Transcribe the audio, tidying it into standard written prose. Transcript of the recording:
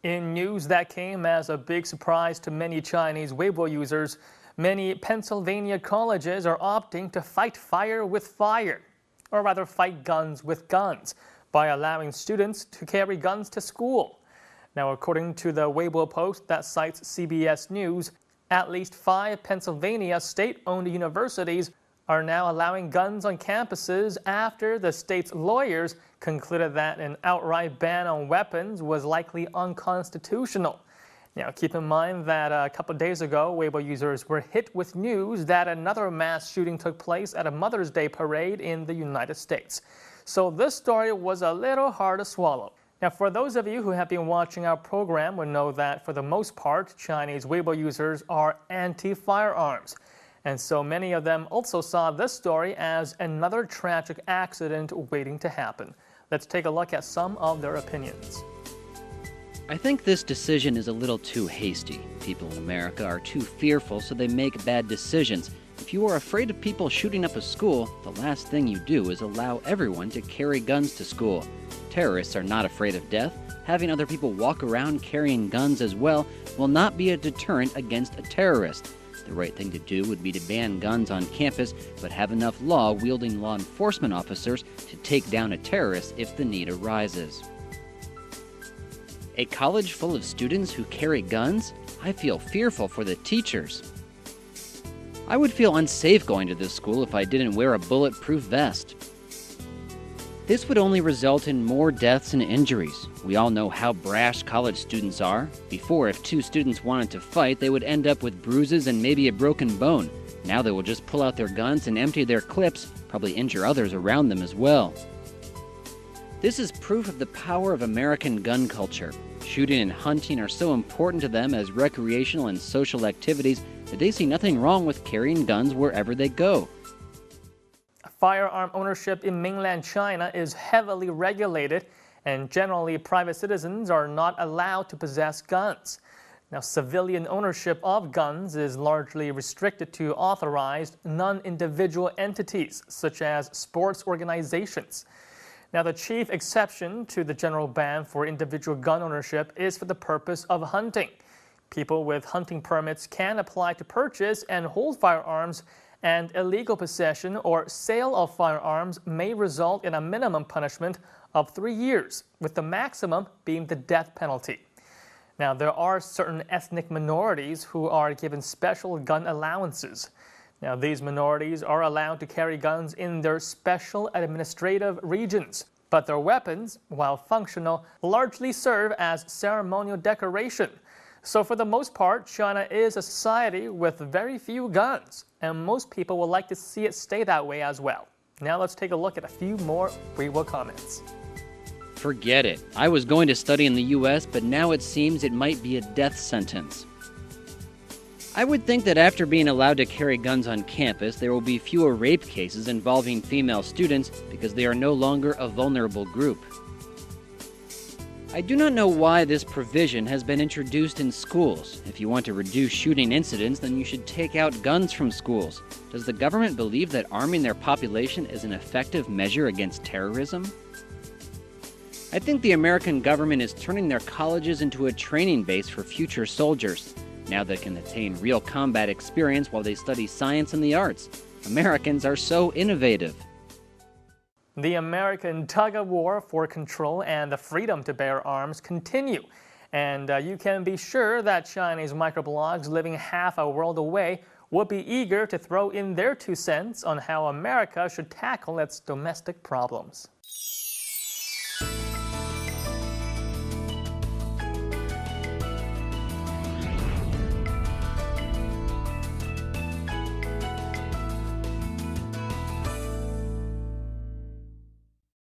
In news that came as a big surprise to many Chinese Weibo users, many Pennsylvania colleges are opting to fight fire with fire, or rather fight guns with guns, by allowing students to carry guns to school. Now, according to the Weibo post that cites CBS News, at least 5 Pennsylvania state-owned universities are now allowing guns on campuses after the state's lawyers concluded that an outright ban on weapons was likely unconstitutional. Now, keep in mind that a couple of days ago, Weibo users were hit with news that another mass shooting took place at a Mother's Day parade in the United States. So this story was a little hard to swallow. Now, for those of you who have been watching our program will know that for the most part, Chinese Weibo users are anti-firearms. And so many of them also saw this story as another tragic accident waiting to happen. Let's take a look at some of their opinions. I think this decision is a little too hasty. People in America are too fearful, so they make bad decisions. If you are afraid of people shooting up a school, the last thing you do is allow everyone to carry guns to school. Terrorists are not afraid of death. Having other people walk around carrying guns as well will not be a deterrent against a terrorist. The right thing to do would be to ban guns on campus, but have enough law-wielding law enforcement officers to take down a terrorist if the need arises. A college full of students who carry guns? I feel fearful for the teachers. I would feel unsafe going to this school if I didn't wear a bulletproof vest. This would only result in more deaths and injuries. We all know how brash college students are. Before, if 2 students wanted to fight, they would end up with bruises and maybe a broken bone. Now they will just pull out their guns and empty their clips, probably injure others around them as well. This is proof of the power of American gun culture. Shooting and hunting are so important to them as recreational and social activities that they see nothing wrong with carrying guns wherever they go. Firearm ownership in mainland China is heavily regulated, and generally private citizens are not allowed to possess guns. Now, civilian ownership of guns is largely restricted to authorized non-individual entities, such as sports organizations. Now, the chief exception to the general ban for individual gun ownership is for the purpose of hunting. People with hunting permits can apply to purchase and hold firearms, and illegal possession or sale of firearms may result in a minimum punishment of 3 years, with the maximum being the death penalty. Now, there are certain ethnic minorities who are given special gun allowances. Now, these minorities are allowed to carry guns in their special administrative regions, but their weapons, while functional, largely serve as ceremonial decoration. So for the most part, China is a society with very few guns, and most people would like to see it stay that way as well. Now let's take a look at a few more Weibo comments. Forget it. I was going to study in the US, but now it seems it might be a death sentence. I would think that after being allowed to carry guns on campus, there will be fewer rape cases involving female students because they are no longer a vulnerable group. I do not know why this provision has been introduced in schools. If you want to reduce shooting incidents, then you should take out guns from schools. Does the government believe that arming their population is an effective measure against terrorism? I think the American government is turning their colleges into a training base for future soldiers. Now they can attain real combat experience while they study science and the arts. Americans are so innovative. The American tug-of-war for control and the freedom to bear arms continue. And you can be sure that Chinese microblogs living half a world away will be eager to throw in their 2 cents on how America should tackle its domestic problems.